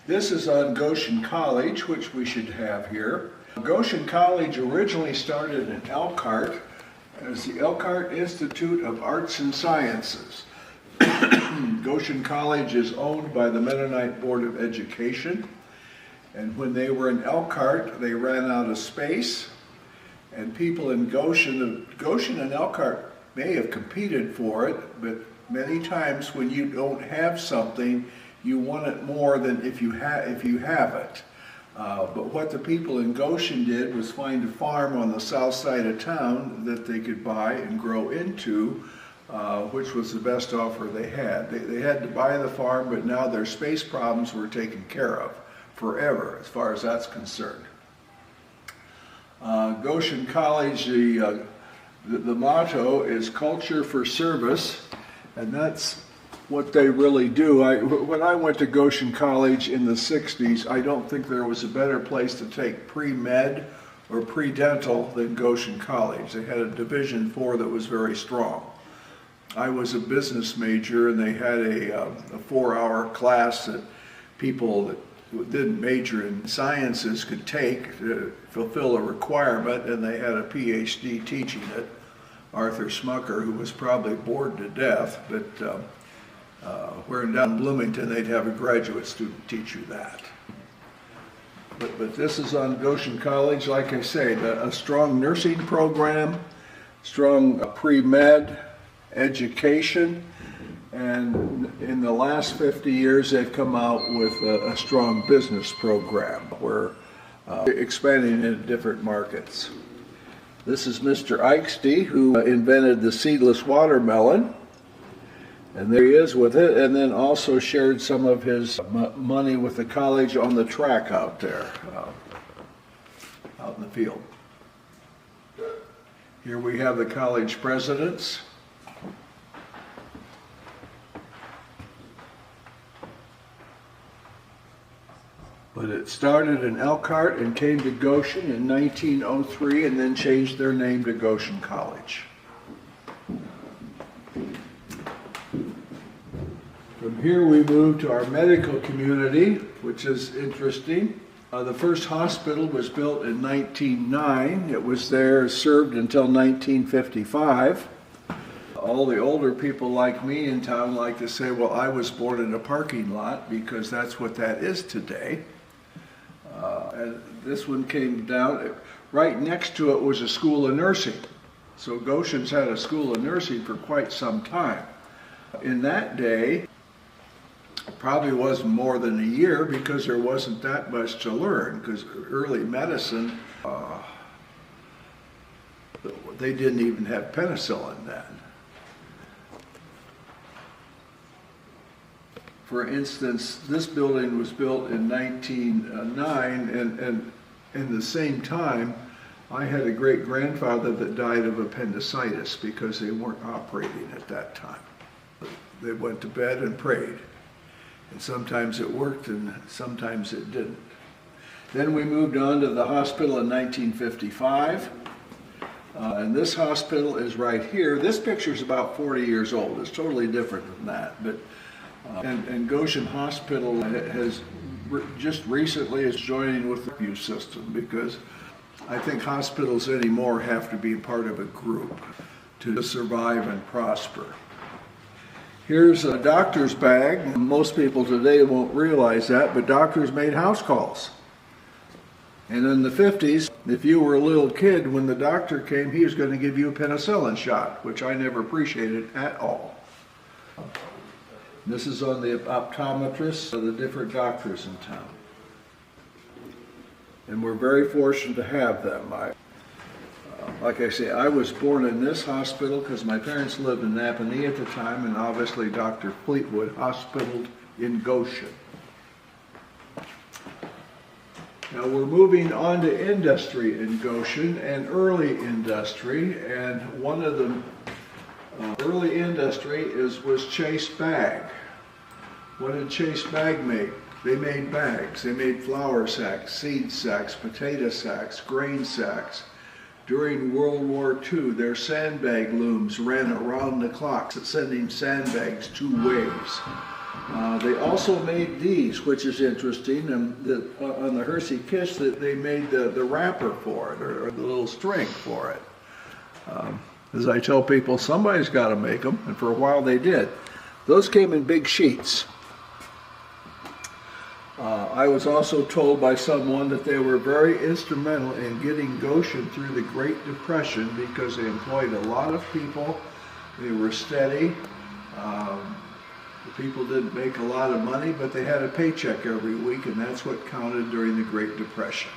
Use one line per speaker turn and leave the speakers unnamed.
This is on Goshen College, which we should have here. Goshen College originally started in Elkhart as the Elkhart Institute of Arts and Sciences. Goshen College is owned by the Mennonite Board of Education, and when they were in Elkhart, they ran out of space, and people in Goshen and Elkhart may have competed for it, but many times when you don't have something, you want it more than if you have it. But what the people in Goshen did was find a farm on the south side of town that they could buy and grow into, which was the best offer they had. They had to buy the farm, but now their space problems were taken care of forever, as far as that's concerned. Goshen College, the motto is culture for service, and that's what they really do. When I went to Goshen College in the 60s, I don't think there was a better place to take pre-med or pre-dental than Goshen College. They had a Division IV that was very strong. I was a business major, and they had a 4-hour class that people that didn't major in sciences could take to fulfill a requirement, and they had a PhD teaching it, Arthur Smucker, who was probably bored to death, but where down in Bloomington they'd have a graduate student teach you that. But this is on Goshen College, like I say, a strong nursing program, strong pre-med education, and in the last 50 years they've come out with a strong business program. We're expanding into different markets. This is Mr. Eichste, who invented the seedless watermelon, and there he is with it, and then also shared some of his money with the college on the track out there, out in the field. Here we have the college presidents. But it started in Elkhart and came to Goshen in 1903 and then changed their name to Goshen College. From here we move to our medical community, which is interesting. The first hospital was built in 1909. It was there, served until 1955. All the older people like me in town like to say, well, I was born in a parking lot, because that's what that is today. And this one came down, right next to it was a school of nursing. So Goshen's had a school of nursing for quite some time. In that day, it probably wasn't more than a year, because there wasn't that much to learn, because early medicine, they didn't even have penicillin then. For instance, this building was built in 1909, and in the same time, I had a great-grandfather that died of appendicitis because they weren't operating at that time. They went to bed and prayed, and sometimes it worked and sometimes it didn't. Then we moved on to the hospital in 1955, and this hospital is right here. This picture is about 40 years old. It's totally different than that, but and Goshen Hospital has just recently is joining with the view system, because I think hospitals anymore have to be part of a group to survive and prosper. Here's a doctor's bag. Most people today won't realize that, but doctors made house calls. And in the 50s, if you were a little kid, when the doctor came, he was going to give you a penicillin shot, which I never appreciated at all. This is on the optometrists, the different doctors in town. And we're very fortunate to have them. Like I say, I was born in this hospital because my parents lived in Napanee at the time, and obviously Dr. Fleetwood hospitaled in Goshen. Now we're moving on to industry in Goshen, and early industry, and one of the early industry was Chase Bag. What did Chase Bag make? They made bags. They made flour sacks, seed sacks, potato sacks, grain sacks. During World War II, their sandbag looms ran around the clock, sending sandbags 2 ways. They also made these, which is interesting, and on the Hershey Kiss, that they made the wrapper for it, or the little string for it. As I tell people, somebody's got to make them, and for a while they did. Those came in big sheets. I was also told by someone that they were very instrumental in getting Goshen through the Great Depression because they employed a lot of people. They were steady. The people didn't make a lot of money, but they had a paycheck every week, and that's what counted during the Great Depression.